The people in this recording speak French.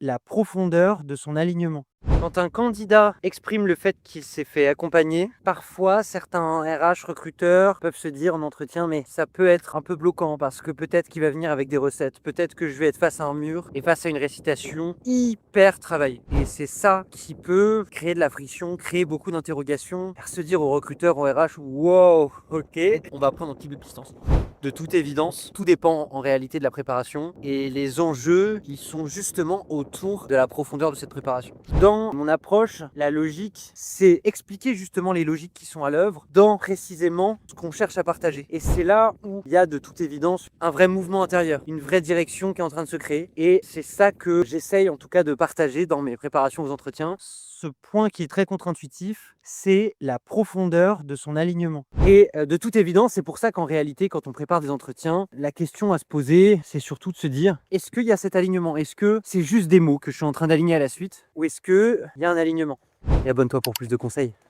la profondeur de son alignement. Quand un candidat exprime le fait qu'il s'est fait accompagner, parfois certains RH recruteurs peuvent se dire en entretien mais ça peut être un peu bloquant parce que peut-être qu'il va venir avec des recettes, peut-être que je vais être face à un mur et face à une récitation hyper travaillée. Et c'est ça qui peut créer de la friction, créer beaucoup d'interrogations, faire se dire aux recruteurs, aux RH, wow, ok, on va prendre un petit peu de distance. De toute évidence, tout dépend en réalité de la préparation et les enjeux, ils sont justement autour de la profondeur de cette préparation. Dans mon approche, la logique, c'est expliquer justement les logiques qui sont à l'œuvre dans précisément ce qu'on cherche à partager. Et c'est là où il y a de toute évidence un vrai mouvement intérieur, une vraie direction qui est en train de se créer. Et c'est ça que j'essaye en tout cas de partager dans mes préparations aux entretiens. Ce point qui est très contre-intuitif, c'est la profondeur de son alignement. Et de toute évidence, c'est pour ça qu'en réalité, quand on prépare des entretiens, la question à se poser, c'est surtout de se dire, est-ce qu'il y a cet alignement? Est-ce que c'est juste des mots que je suis en train d'aligner à la suite? Ou est-ce qu'il y a un alignement? Et abonne-toi pour plus de conseils.